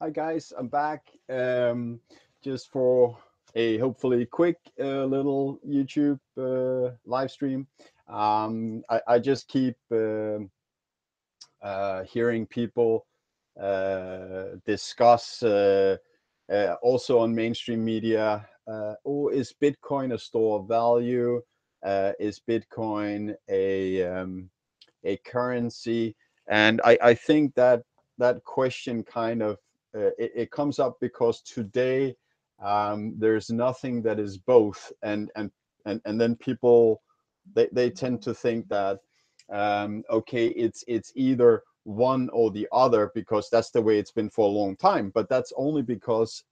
Hi guys, I'm back. Just for a hopefully quick little YouTube live stream. I just keep hearing people discuss also on mainstream media. Oh, is Bitcoin a store of value? Is Bitcoin a currency? And I think that that question kind of it comes up because today there's nothing that is both, and then people they tend to think that okay, it's either one or the other because that's the way it's been for a long time. But that's only because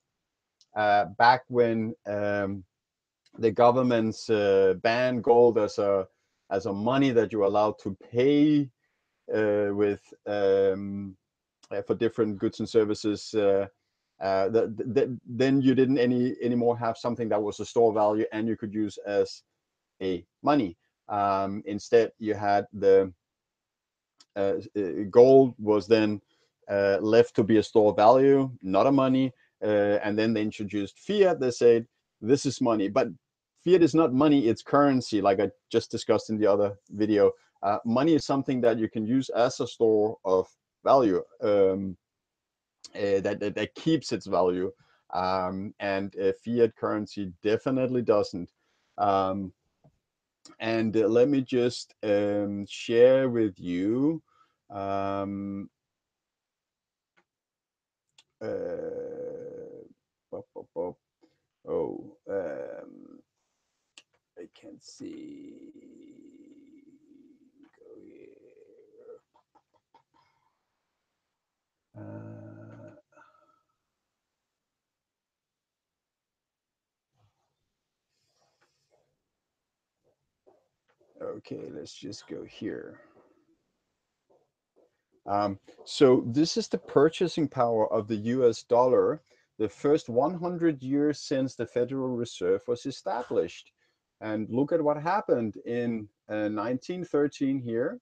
back when the governments banned gold as a money that you're allowed to pay with for different goods and services, then you didn't anymore have something that was a store value and you could use as a money. Instead, you had the gold was then left to be a store value, not a money. And then they introduced fiat. They said this is money, but fiat is not money, it's currency, like I just discussed in the other video. Money is something that you can use as a store of value, that keeps its value, and fiat currency definitely doesn't. And let me just share with you um, pop, pop, pop. Oh, I can't see. Go here. Okay, let's just go here. So this is the purchasing power of the US dollar, the first 100 years since the Federal Reserve was established. And look at what happened in 1913 here.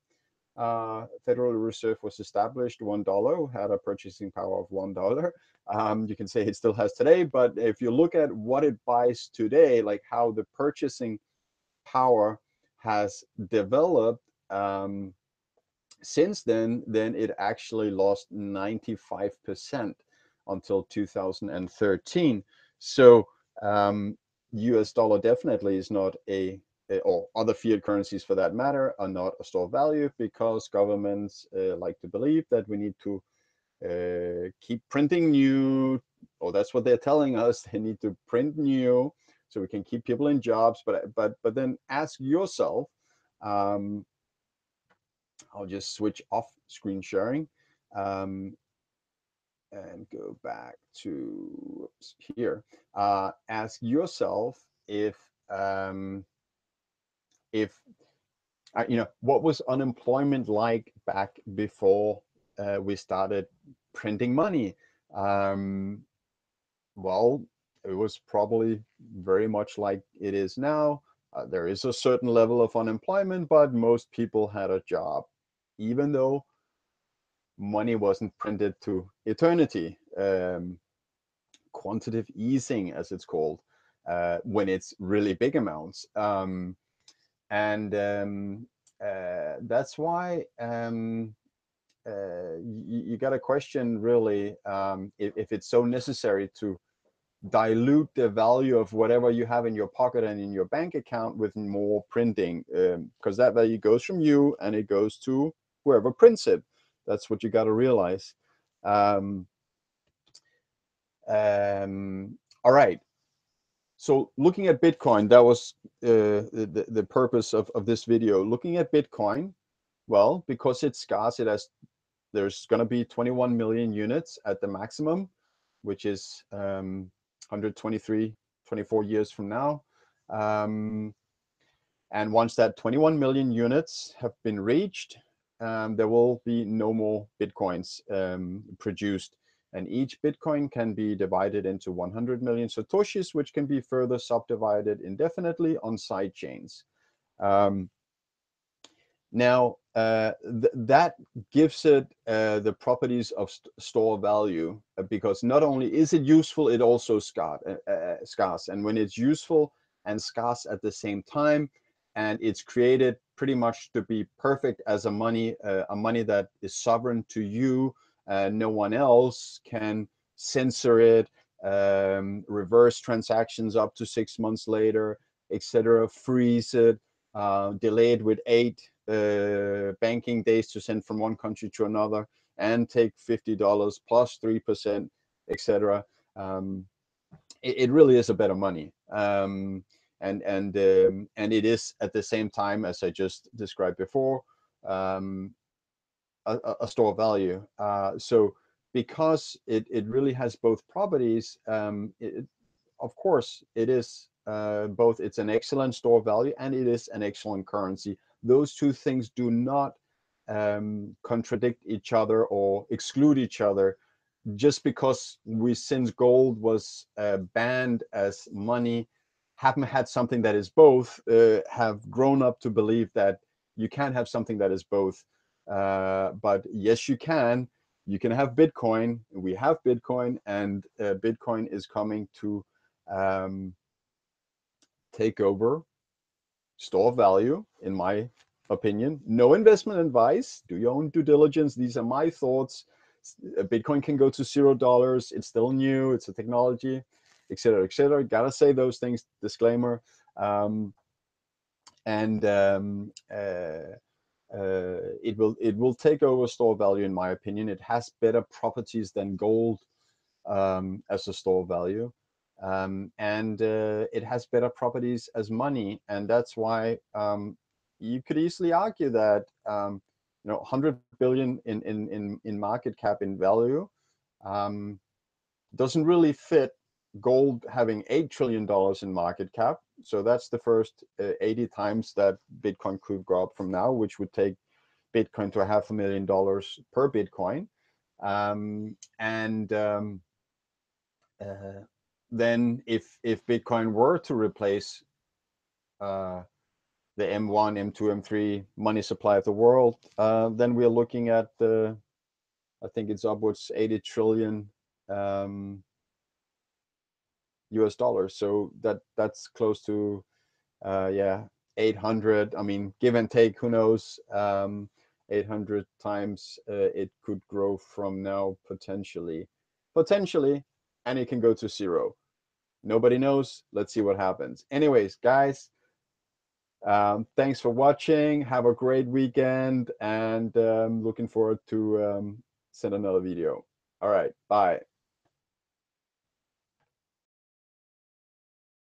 Federal Reserve was established, $1 had a purchasing power of $1. You can say it still has today, but if you look at what it buys today, like how the purchasing power has developed, since then it actually lost 95% until 2013. So US dollar definitely is not or other fiat currencies for that matter, are not a store of value because governments like to believe that we need to keep printing new, or that's what they're telling us. They need to print new so we can keep people in jobs. But then ask yourself, I'll just switch off screen sharing and go back to here. Ask yourself if what was unemployment like back before we started printing money. Um, well, it was probably very much like it is now. There is a certain level of unemployment, but most people had a job, even though money wasn't printed to eternity. Quantitative easing, as it's called, when it's really big amounts. And That's why you got to question really if it's so necessary to dilute the value of whatever you have in your pocket and in your bank account with more printing, because that value goes from you and it goes to whoever prints it. That's what you got to realize. Um, all right. So looking at Bitcoin, that was the purpose of this video. Looking at Bitcoin, well, because it's scarce, there's going to be 21 million units at the maximum, which is 123, 24 years from now. And once that 21 million units have been reached, there will be no more Bitcoins produced. And each Bitcoin can be divided into 100 million Satoshis, which can be further subdivided indefinitely on side chains. Now, that gives it the properties of store value, because not only is it useful, it also scarce. And when it's useful and scarce at the same time, and it's created pretty much to be perfect as a money that is sovereign to you, no one else can censor it, reverse transactions up to 6 months later, etc., freeze it, delayed with 8 banking days to send from one country to another, and take $50 plus 3%, etc. It really is a better money, and it is at the same time, as I just described before, a store of value. So because it really has both properties, of course, it is both. It's an excellent store of value and it is an excellent currency. Those two things do not contradict each other or exclude each other. Just because we, since gold was banned as money, haven't had something that is both, have grown up to believe that you can't have something that is both. But yes, you can. You can have Bitcoin. We have Bitcoin, and Bitcoin is coming to take over store value, in my opinion. No investment advice. Do your own due diligence. These are my thoughts. Bitcoin can go to $0. It's still new. It's a technology, etc., etc. Gotta say those things. Disclaimer. And it will take over store value, in my opinion. It has better properties than gold as a store value, and it has better properties as money, and that's why you could easily argue that 100 billion in market cap, in value, doesn't really fit gold having $8 trillion in market cap. So that's the first 80 times that Bitcoin could go up from now, which would take Bitcoin to $500,000 per Bitcoin. And then if Bitcoin were to replace the M1, M2, M3 money supply of the world, then we're looking at I think it's upwards 80 trillion US dollars. So that's close to 800. I mean, give and take, who knows? 800 times it could grow from now, potentially, and it can go to 0. Nobody knows. Let's see what happens. Anyways, guys, thanks for watching. Have a great weekend, and looking forward to send another video. All right, bye.